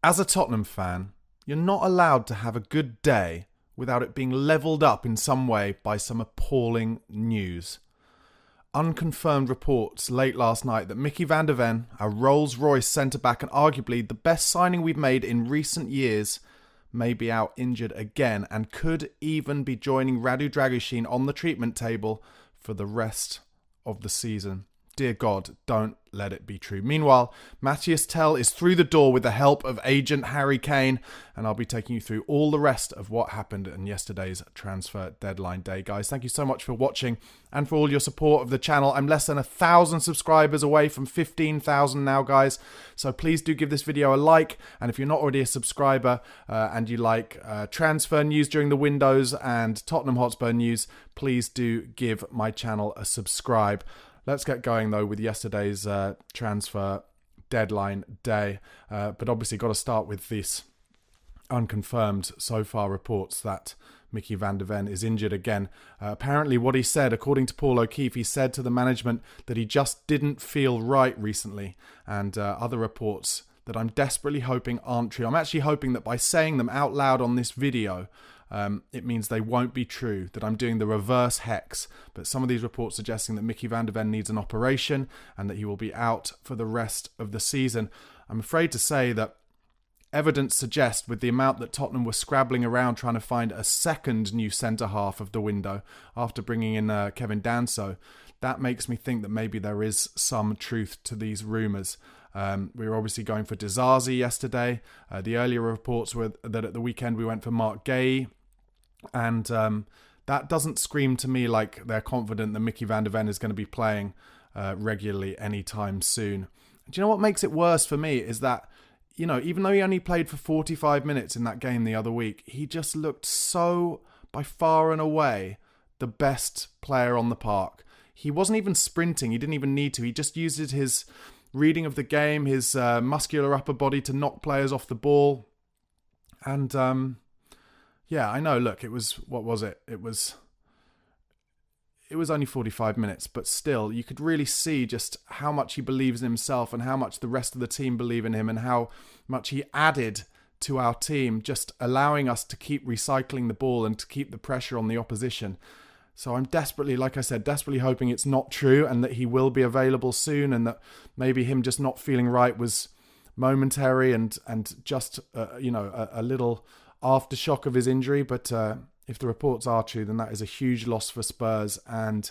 As a Tottenham fan, you're not allowed to have a good day without it being levelled up in some way by some appalling news. Unconfirmed reports late last night that Mickey van der Ven, a Rolls-Royce centre-back and arguably the best signing we've made in recent years, may be out injured again and could even be joining Radu Dragusin on the treatment table for the rest of the season. Dear God, don't let it be true. Meanwhile, Matthias Tell is through the door with the help of agent Harry Kane, and I'll be taking you through all the rest of what happened in yesterday's transfer deadline day. Guys, thank you so much for watching and for all your support of the channel. I'm less than 1,000 subscribers away from 15,000 now, guys, so please do give this video a like, and if you're not already a subscriber and you like transfer news during the windows and Tottenham Hotspur news, please do give my channel a subscribe. Let's get going, though, with yesterday's transfer deadline day. But obviously got to start with this unconfirmed so far reports that Mickey van der Ven is injured again. Apparently what he said, according to Paul O'Keefe, he said to the management that he just didn't feel right recently. And other reports that I'm desperately hoping aren't true. I'm actually hoping that by saying them out loud on this video, it means they won't be true, that I'm doing the reverse hex. But some of these reports suggesting that Mickey van der Ven needs an operation and that he will be out for the rest of the season. I'm afraid to say that evidence suggests, with the amount that Tottenham were scrabbling around trying to find a second new centre-half of the window after bringing in Kevin Danso, that makes me think that maybe there is some truth to these rumours. We were obviously going for Disasi yesterday. The earlier reports were that at the weekend we went for Mark Gay. And that doesn't scream to me like they're confident that Mickey van der Ven is going to be playing regularly anytime soon. Do you know what makes it worse for me is that, you know, even though he only played for 45 minutes in that game the other week, he just looked so, by far and away, the best player on the park. He wasn't even sprinting. He didn't even need to. He just used his reading of the game, his muscular upper body to knock players off the ball. And yeah, I know, look, it was, what was it? It was only 45 minutes, but still, you could really see just how much he believes in himself and how much the rest of the team believe in him and how much he added to our team, just allowing us to keep recycling the ball and to keep the pressure on the opposition. So I'm desperately, like I said, desperately hoping it's not true and that he will be available soon and that maybe him just not feeling right was momentary and just, you know, a little aftershock of his injury. But if the reports are true, then that is a huge loss for Spurs and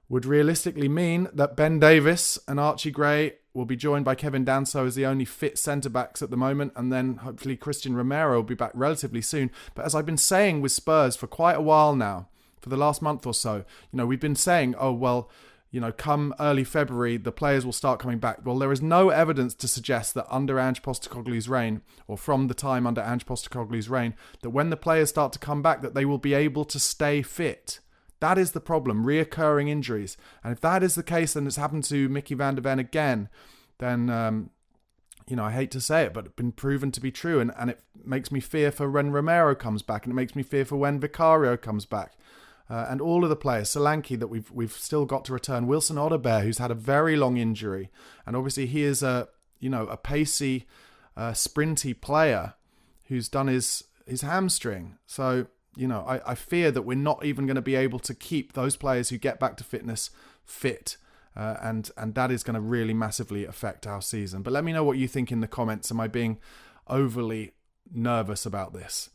would realistically mean that Ben Davies and Archie Gray will be joined by Kevin Danso as the only fit centre-backs at the moment, and then hopefully Christian Romero will be back relatively soon. But as I've been saying with Spurs for quite a while now, for the last month or so, you know, we've been saying, oh, well, you know, come early February, the players will start coming back. Well, there is no evidence to suggest that under Ange Postecoglou's reign, or from the time under Ange Postecoglou's reign, that when the players start to come back, that they will be able to stay fit. That is the problem, reoccurring injuries. And if that is the case, and it's happened to Mickey van der Ven again, then, you know, I hate to say it, but it's been proven to be true. And it makes me fear for when Romero comes back, and it makes me fear for when Vicario comes back. And all of the players, Solanke that we've still got to return, Wilson Odobert, who's had a very long injury, and obviously he is a pacey, sprinty player who's done his hamstring. So, you know, I fear that we're not even going to be able to keep those players who get back to fitness fit, and that is going to really massively affect our season. But let me know what you think in the comments. Am I being overly nervous about this?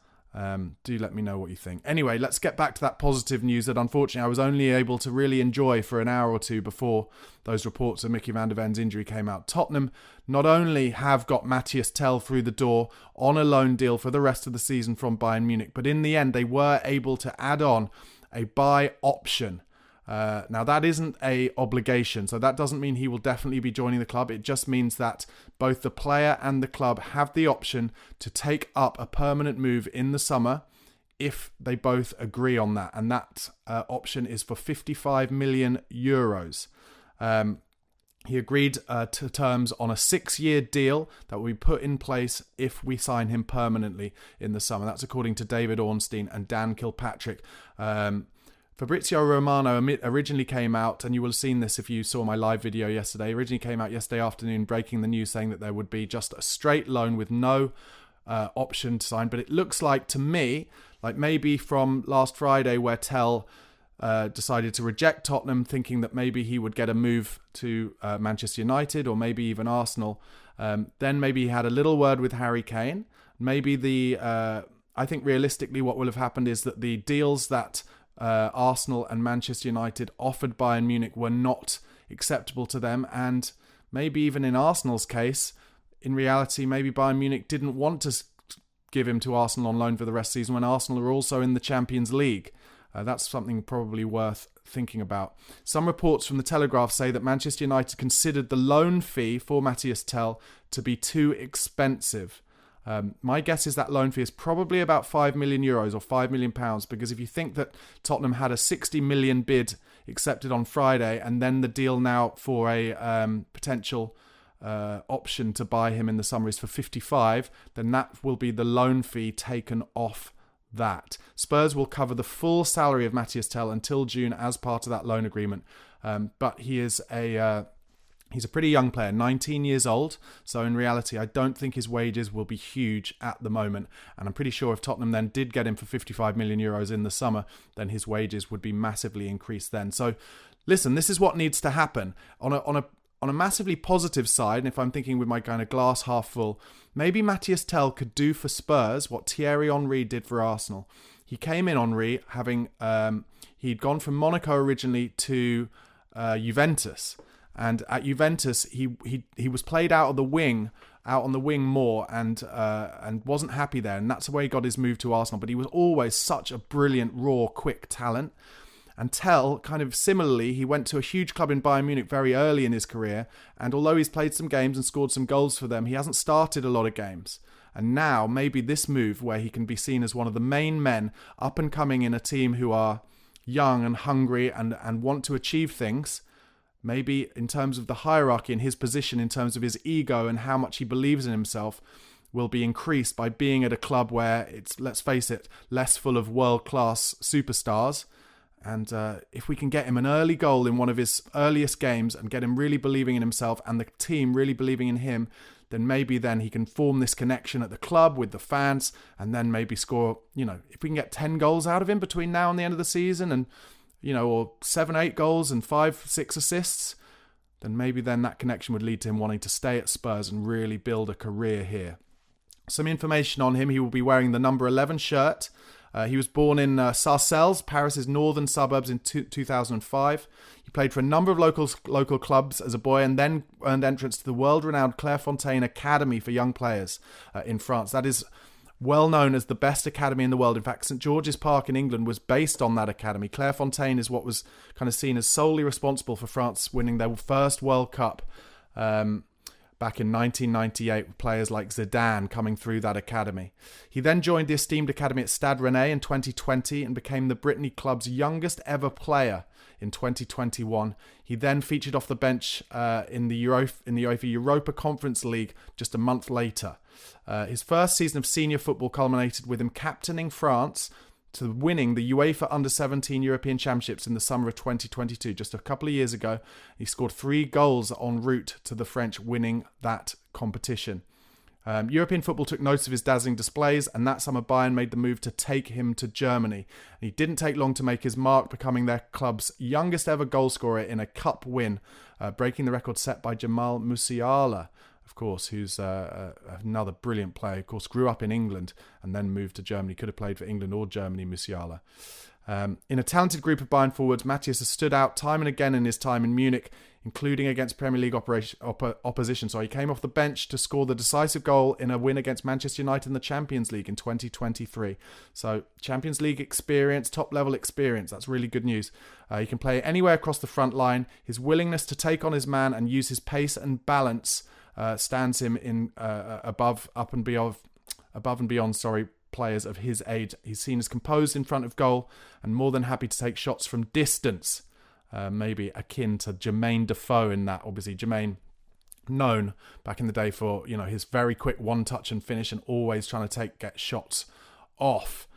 Do let me know what you think. Anyway, let's get back to that positive news that unfortunately I was only able to really enjoy for an hour or two before those reports of Mickey van der Ven's injury came out. Tottenham not only have got Matthias Tell through the door on a loan deal for the rest of the season from Bayern Munich, but in the end they were able to add on a buy option. Now, that isn't a obligation, so that doesn't mean he will definitely be joining the club. It just means that both the player and the club have the option to take up a permanent move in the summer if they both agree on that. And that option is for 55 million euros. He agreed to terms on a 6-year deal that will be put in place if we sign him permanently in the summer. That's according to David Ornstein and Dan Kilpatrick Fabrizio Romano originally came out, and you will have seen this if you saw my live video yesterday, originally came out yesterday afternoon breaking the news saying that there would be just a straight loan with no option to sign. But it looks like to me, like maybe from last Friday where Tell decided to reject Tottenham, thinking that maybe he would get a move to Manchester United or maybe even Arsenal. Then maybe he had a little word with Harry Kane. Maybe I think realistically what will have happened is that the deals that Arsenal and Manchester United offered Bayern Munich were not acceptable to them, and maybe even in Arsenal's case, in reality, maybe Bayern Munich didn't want to give him to Arsenal on loan for the rest of the season when Arsenal are also in the Champions League. That's something probably worth thinking about. Some reports from the Telegraph say that Manchester United considered the loan fee for Matthias Tell to be too expensive. My guess is that loan fee is probably about €5 million or £5 million, because if you think that Tottenham had a 60 million bid accepted on Friday, and then the deal now for a potential option to buy him in the summer is for 55, then that will be the loan fee taken off that. Spurs will cover the full salary of Matthias Tell until June as part of that loan agreement. But he is he's a pretty young player, 19 years old. So in reality, I don't think his wages will be huge at the moment. And I'm pretty sure if Tottenham then did get him for €55 million in the summer, then his wages would be massively increased then. So listen, this is what needs to happen. On a massively positive side, and if I'm thinking with my kind of glass half full, maybe Matthias Tell could do for Spurs what Thierry Henry did for Arsenal. He came in, Henry, having he'd gone from Monaco originally to Juventus. And at Juventus, he was played out on the wing more, and wasn't happy there. And that's the way he got his move to Arsenal. But he was always such a brilliant, raw, quick talent. And Tell, kind of similarly, he went to a huge club in Bayern Munich very early in his career. And although he's played some games and scored some goals for them, he hasn't started a lot of games. And now, maybe this move where he can be seen as one of the main men up and coming in a team who are young and hungry and want to achieve things, maybe in terms of the hierarchy and his position, in terms of his ego and how much he believes in himself, will be increased by being at a club where it's, let's face it, less full of world-class superstars. And if we can get him an early goal in one of his earliest games and get him really believing in himself and the team really believing in him, then maybe then he can form this connection at the club with the fans, and then maybe score, if we can get 10 goals out of him between now and the end of the season, and or 7, 8 goals and 5, 6 assists, then maybe then that connection would lead to him wanting to stay at Spurs and really build a career here. Some information on him: he will be wearing the number 11 shirt. He was born in Sarcelles, Paris's northern suburbs, in 2005. He played for a number of local clubs as a boy, and then earned entrance to the world-renowned Clairefontaine Academy for young players in France. That is well known as the best academy in the world. In fact, St George's Park in England was based on that academy. Clairefontaine is what was kind of seen as solely responsible for France winning their first World Cup back in 1998, with players like Zidane coming through that academy. He then joined the esteemed academy at Stade Rennais in 2020 and became the Brittany club's youngest ever player in 2021. He then featured off the bench in the UEFA Europa Conference League just a month later. His first season of senior football culminated with him captaining France to winning the UEFA Under-17 European Championships in the summer of 2022, just a couple of years ago. He scored 3 goals en route to the French winning that competition. European football took notice of his dazzling displays, and that summer Bayern made the move to take him to Germany. And he didn't take long to make his mark, becoming their club's youngest ever goalscorer in a cup win, breaking the record set by Jamal Musiala, of course, who's another brilliant player. Of course, grew up in England and then moved to Germany. Could have played for England or Germany, Musiala. In a talented group of Bayern forwards, Matthias has stood out time and again in his time in Munich, including against Premier League opposition. So he came off the bench to score the decisive goal in a win against Manchester United in the Champions League in 2023. So Champions League experience, top-level experience. That's really good news. He can play anywhere across the front line. His willingness to take on his man and use his pace and balance stands him in above and beyond players of his age. He's seen as composed in front of goal and more than happy to take shots from distance, maybe akin to Jermaine Defoe in that. Obviously, Jermaine known back in the day for his very quick one touch and finish, and always trying to get shots off.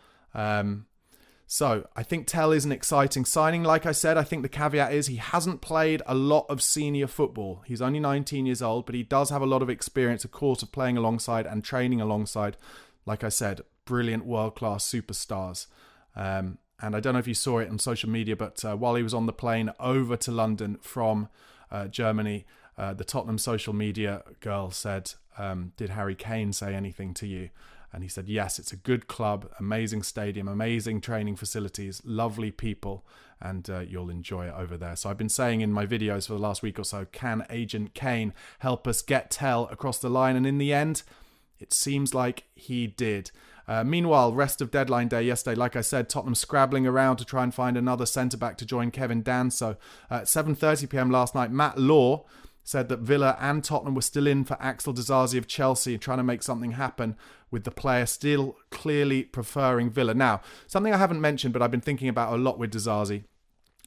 So I think Tell is an exciting signing. Like I said, I think the caveat is he hasn't played a lot of senior football. He's only 19 years old, but he does have a lot of experience, of course, of playing alongside and training alongside, like I said, brilliant world-class superstars. And I don't know if you saw it on social media, but while he was on the plane over to London from Germany, the Tottenham social media girl said, did Harry Kane say anything to you? And he said, yes, it's a good club, amazing stadium, amazing training facilities, lovely people, and you'll enjoy it over there. So I've been saying in my videos for the last week or so, can Agent Kane help us get Tell across the line? And in the end, it seems like he did. Meanwhile, rest of deadline day yesterday, like I said, Tottenham scrabbling around to try and find another centre-back to join Kevin Danso. At 7:30pm last night, Matt Law said that Villa and Tottenham were still in for Axel Disasi of Chelsea, trying to make something happen, with the player still clearly preferring Villa. Now, something I haven't mentioned, but I've been thinking about a lot with Disasi.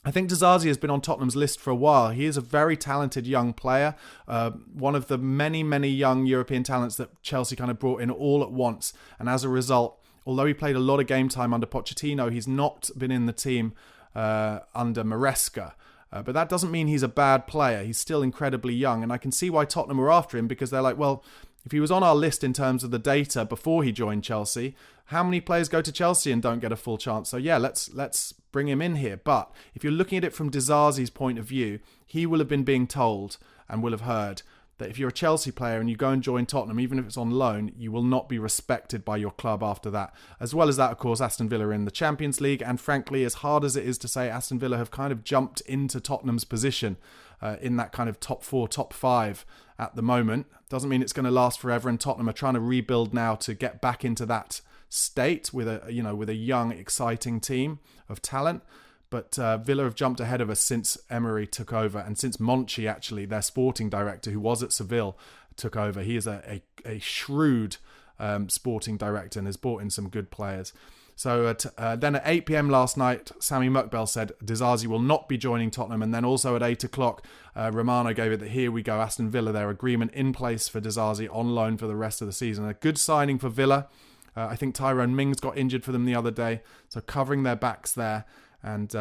I think Disasi has been on Tottenham's list for a while. He is a very talented young player, one of the many, many young European talents that Chelsea kind of brought in all at once. And as a result, although he played a lot of game time under Pochettino, he's not been in the team under Maresca. But that doesn't mean he's a bad player. He's still incredibly young. And I can see why Tottenham were after him, because they're like, well, if he was on our list in terms of the data before he joined Chelsea, how many players go to Chelsea and don't get a full chance? So yeah, let's bring him in here. But if you're looking at it from Disasi's point of view, he will have been being told and will have heard that if you're a Chelsea player and you go and join Tottenham, even if it's on loan, you will not be respected by your club after that. As well as that, of course, Aston Villa are in the Champions League. And frankly, as hard as it is to say, Aston Villa have kind of jumped into Tottenham's position in that kind of top 4, top 5 at the moment. Doesn't mean it's going to last forever. And Tottenham are trying to rebuild now to get back into that state with a young, exciting team of talent. But Villa have jumped ahead of us since Emery took over, and since Monchi, actually, their sporting director, who was at Seville, took over. He is a shrewd sporting director and has brought in some good players. So then at 8pm last night, Sami Mukbel said Disasi will not be joining Tottenham. And then also at 8 o'clock, Romano gave it that here we go, Aston Villa, their agreement in place for Disasi on loan for the rest of the season. A good signing for Villa. I think Tyrone Mings got injured for them the other day, so covering their backs there. And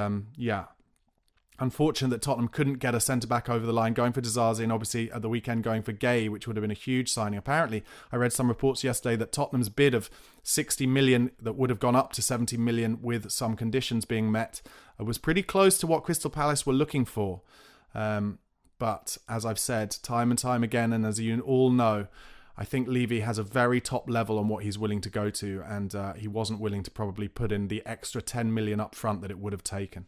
unfortunate that Tottenham couldn't get a centre-back over the line, going for Disasi, and obviously at the weekend going for Gay, which would have been a huge signing. Apparently, I read some reports yesterday that Tottenham's bid of 60 million, that would have gone up to 70 million with some conditions being met, was pretty close to what Crystal Palace were looking for. But as I've said time and time again, and as you all know, I think Levy has a very top level on what he's willing to go to, and he wasn't willing to probably put in the extra 10 million up front that it would have taken.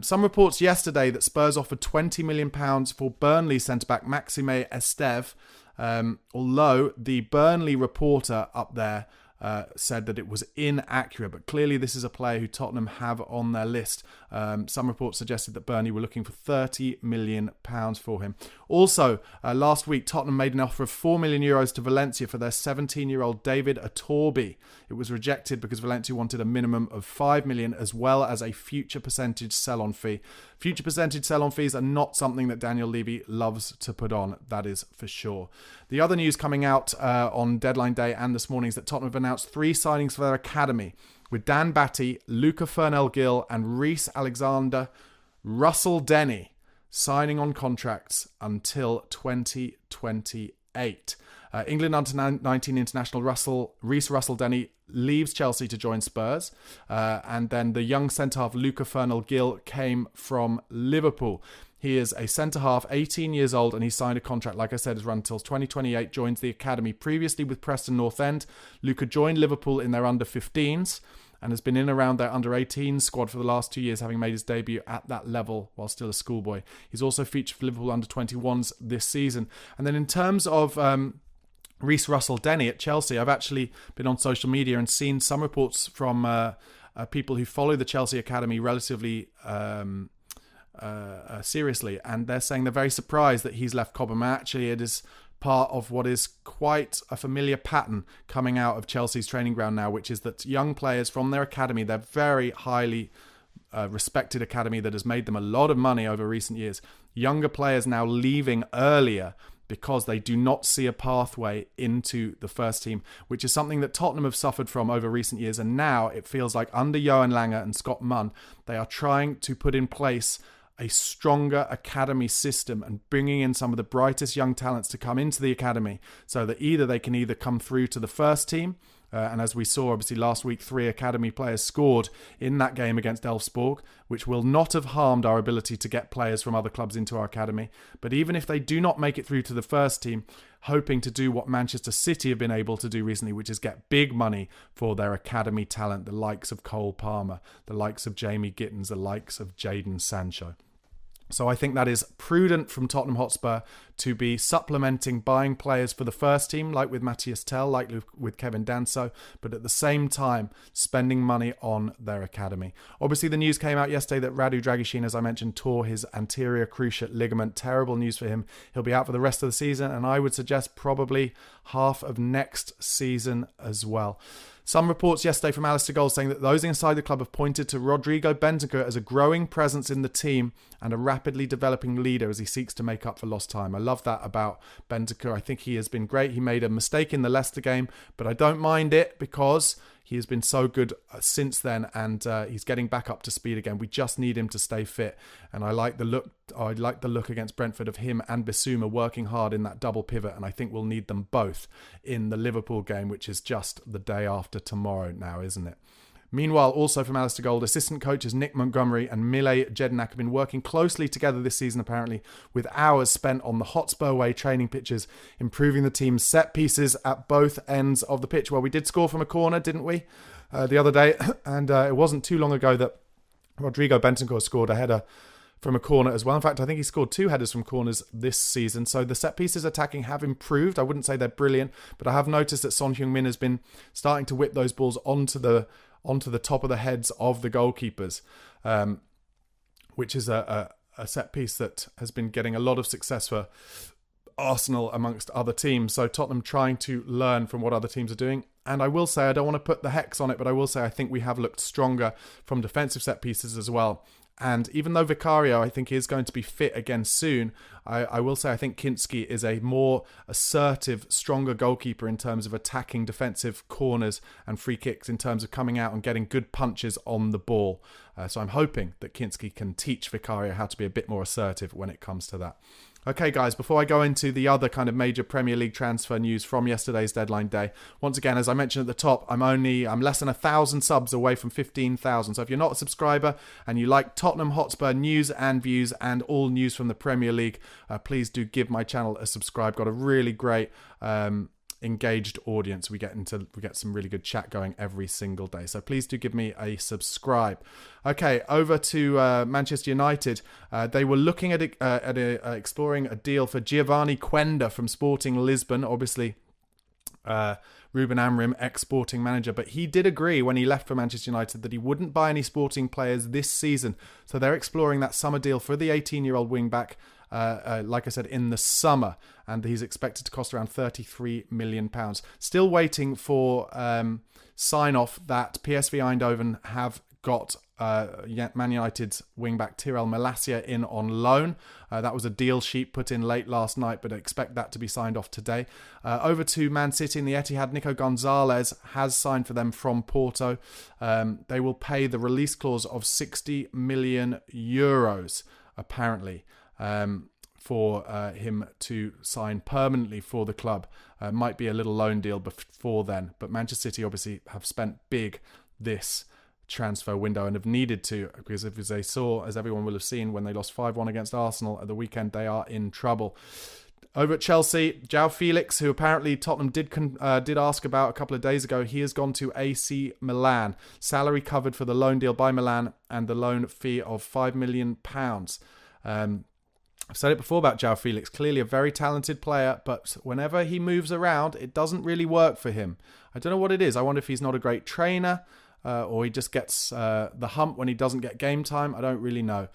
Some reports yesterday that Spurs offered £20 million for Burnley centre-back Maxime Esteve, although the Burnley reporter up there said that it was inaccurate, but clearly this is a player who Tottenham have on their list. Some reports suggested that Burnley were looking for £30 million for him. Also, last week, Tottenham made an offer of €4 million to Valencia for their 17-year-old David Atorbi. It was rejected because Valencia wanted a minimum of £5 million as well as a future percentage sell-on fee. Future percentage sell-on fees are not something that Daniel Levy loves to put on, that is for sure. The other news coming out on deadline day and this morning is that Tottenham have announced 3 signings for their academy, with Dan Batty, Luca Fernell-Gill and Reece Alexander Russell Denny signing on contracts until 2028. England under-19 international Reece Russell Denny leaves Chelsea to join Spurs. And then the young centre-half Luca Fernell-Gill came from Liverpool. He is a centre-half, 18 years old, and he signed a contract, like I said, is run until 2028, joins the academy previously with Preston North End. Luca joined Liverpool in their under-15s and has been in around their under-18 squad for the last 2 years, having made his debut at that level while still a schoolboy. He's also featured for Liverpool under-21s this season. And then in terms of Reece Russell Denny at Chelsea, I've actually been on social media and seen some reports from people who follow the Chelsea academy relatively seriously, and they're saying they're very surprised that he's left Cobham. Actually, it is part of what is quite a familiar pattern coming out of Chelsea's training ground now, which is that young players from their academy, their very highly respected academy that has made them a lot of money over recent years, younger players now leaving earlier because they do not see a pathway into the first team, which is something that Tottenham have suffered from over recent years. And now it feels like under Johan Lange and Scott Munn, they are trying to put in place a stronger academy system and bringing in some of the brightest young talents to come into the academy so that they can come through to the first team. And as we saw, obviously, last week, 3 academy players scored in that game against Elfsborg, which will not have harmed our ability to get players from other clubs into our academy. But even if they do not make it through to the first team, hoping to do what Manchester City have been able to do recently, which is get big money for their academy talent, the likes of Cole Palmer, the likes of Jamie Gittins, the likes of Jadon Sancho. So I think that is prudent from Tottenham Hotspur to be supplementing buying players for the first team, like with Matthias Tell, like with Kevin Danso, but at the same time spending money on their academy. Obviously, the news came out yesterday that Radu Dragusin, as I mentioned, tore his anterior cruciate ligament. Terrible news for him. He'll be out for the rest of the season, and I would suggest probably half of next season as well. Some reports yesterday from Alistair Gold saying that those inside the club have pointed to Rodrigo Bentancur as a growing presence in the team and a rapidly developing leader as he seeks to make up for lost time. I love that about Bentancur. I think he has been great. He made a mistake in the Leicester game, but I don't mind it because he has been so good since then, and he's getting back up to speed again. We just need him to stay fit, and I like the look against Brentford of him and Bissouma working hard in that double pivot, and I think we'll need them both in the Liverpool game, which is just the day after tomorrow now, isn't it? Meanwhile, also from Alistair Gold, assistant coaches Nick Montgomery and Mile Jedinak have been working closely together this season, apparently, with hours spent on the Hotspur Way training pitches, improving the team's set pieces at both ends of the pitch. Well, we did score from a corner, didn't we, the other day? And it wasn't too long ago that Rodrigo Bentancur scored a header from a corner as well. In fact, I think he scored 2 headers from corners this season. So the set pieces attacking have improved. I wouldn't say they're brilliant, but I have noticed that Son Heung-min has been starting to whip those balls onto the top of the heads of the goalkeepers, which is a set piece that has been getting a lot of success for Arsenal amongst other teams. So Tottenham trying to learn from what other teams are doing. And I will say, I don't want to put the hex on it, but I will say I think we have looked stronger from defensive set pieces as well. And even though Vicario, I think, is going to be fit again soon, I will say I think Kinski is a more assertive, stronger goalkeeper in terms of attacking defensive corners and free kicks, in terms of coming out and getting good punches on the ball. So I'm hoping that Kinski can teach Vicario how to be a bit more assertive when it comes to that. Okay, guys, before I go into the other kind of major Premier League transfer news from yesterday's deadline day, once again, as I mentioned at the top, I'm less than 1,000 subs away from 15,000. So if you're not a subscriber and you like Tottenham Hotspur news and views and all news from the Premier League, please do give my channel a subscribe. Got a really great engaged audience. We get some really good chat going every single day. So please do give me a subscribe. Okay, over to Manchester United. They were looking at exploring a deal for Giovanni Quenda from Sporting Lisbon. Obviously, Ruben Amorim, ex-Sporting manager, but he did agree when he left for Manchester United that he wouldn't buy any Sporting players this season. So they're exploring that summer deal for the 18-year-old wing-back, like I said, in the summer, and he's expected to cost around £33 million. Still waiting for sign-off that PSV Eindhoven have got Man United's wing-back Tyrell Malacia in on loan. That was a deal sheet put in late last night, but I expect that to be signed off today. Over to Man City in the Etihad, Nico Gonzalez has signed for them from Porto. They will pay the release clause of €60 million, apparently, for him to sign permanently for the club. Might be a little loan deal before then, but Manchester City obviously have spent big this transfer window and have needed to, because if they saw, as everyone will have seen, when they lost 5-1 against Arsenal at the weekend, they are in trouble. Over at Chelsea, João Felix, who apparently Tottenham did ask about a couple of days ago, he has gone to AC Milan. Salary covered for the loan deal by Milan and the loan fee of £5 million. I've said it before about João Felix, clearly a very talented player, but whenever he moves around, it doesn't really work for him. I don't know what it is. I wonder if he's not a great trainer. or he just gets the hump when he doesn't get game time. I don't really know.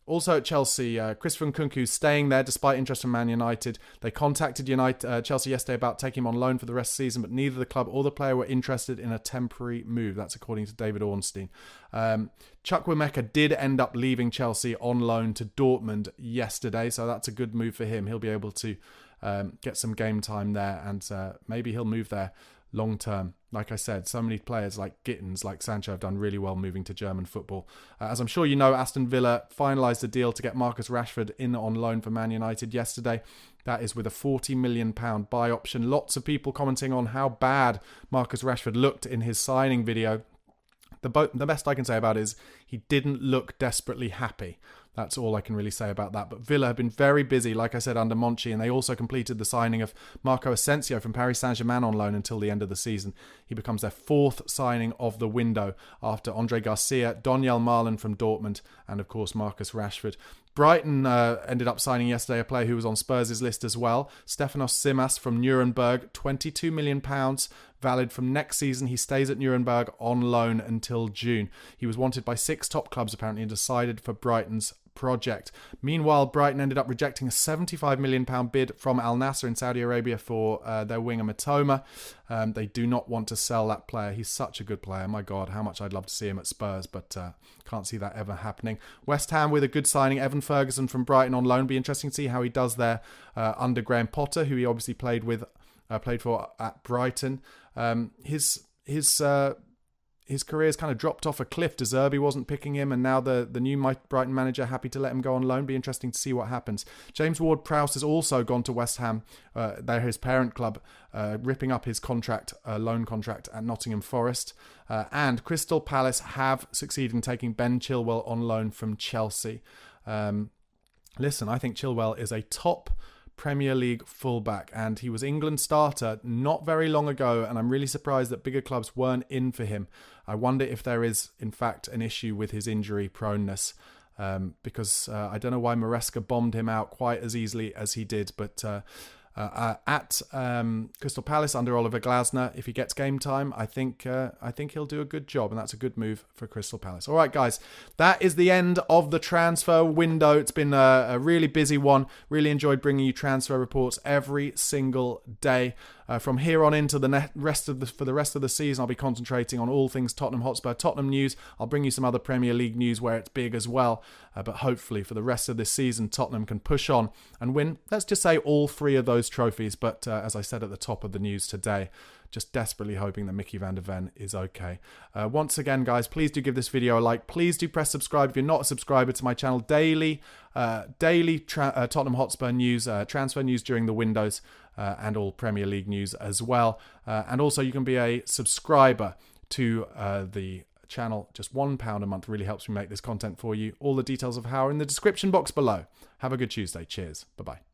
Also at Chelsea, Christopher Nkunku staying there despite interest from Man United. They contacted Chelsea yesterday about taking him on loan for the rest of the season, but neither the club or the player were interested in a temporary move. That's according to David Ornstein. Chukwuemeka did end up leaving Chelsea on loan to Dortmund yesterday, so that's a good move for him. He'll be able to get some game time there, and maybe he'll move there long term. Like I said, so many players like Gittins, like Sancho, have done really well moving to German football. As I'm sure you know, Aston Villa finalised a deal to get Marcus Rashford in on loan for Man United yesterday. That is with a £40 million buy option. Lots of people commenting on how bad Marcus Rashford looked in his signing video. The best I can say about it is he didn't look desperately happy. That's all I can really say about that. But Villa have been very busy, like I said, under Monchi, and they also completed the signing of Marco Asensio from Paris Saint-Germain on loan until the end of the season. He becomes their fourth signing of the window after Andre Garcia, Donyell Malen from Dortmund, and of course Marcus Rashford. Brighton ended up signing yesterday a player who was on Spurs' list as well, Stefanos Tsimas from Nuremberg, £22 million, valid from next season. He stays at Nuremberg on loan until June. He was wanted by 6 top clubs apparently and decided for Brighton's project. Meanwhile, Brighton ended up rejecting a £75 million bid from Al Nassr in Saudi Arabia for their winger Matoma. They do not want to sell that player. He's such a good player. My God, how much I'd love to see him at Spurs, but can't see that ever happening. West Ham with a good signing, Evan Ferguson from Brighton on loan. Be interesting to see how he does there under Graham Potter, who he obviously played for at Brighton. His career's kind of dropped off a cliff. De Zerbi wasn't picking him, and now the new Brighton manager happy to let him go on loan. Be interesting to see what happens. James Ward-Prowse has also gone to West Ham. They're his parent club, ripping up his loan contract at Nottingham Forest. And Crystal Palace have succeeded in taking Ben Chilwell on loan from Chelsea. Listen, I think Chilwell is a top Premier League fullback, and he was England's starter not very long ago, and I'm really surprised that bigger clubs weren't in for him. I wonder if there is in fact an issue with his injury proneness, because I don't know why Maresca bombed him out quite as easily as he did, but at Crystal Palace under Oliver Glasner, if he gets game time, I think he'll do a good job, and that's a good move for Crystal Palace. All right, guys, that is the end of the transfer window. It's been a really busy one. Really enjoyed bringing you transfer reports every single day. From here on into the rest of the season, I'll be concentrating on all things Tottenham Hotspur, Tottenham news. I'll bring you some other Premier League news where it's big as well. But hopefully for the rest of this season, Tottenham can push on and win, let's just say, all 3 of those trophies. But as I said at the top of the news today, just desperately hoping that Mickey van der Ven is okay. Once again, guys, please do give this video a like. Please do press subscribe if you're not a subscriber to my channel. Daily Tottenham Hotspur news, transfer news during the windows, and all Premier League news as well. And also you can be a subscriber to the channel. Just £1 a month really helps me make this content for you. All the details of how are in the description box below. Have a good Tuesday. Cheers. Bye-bye.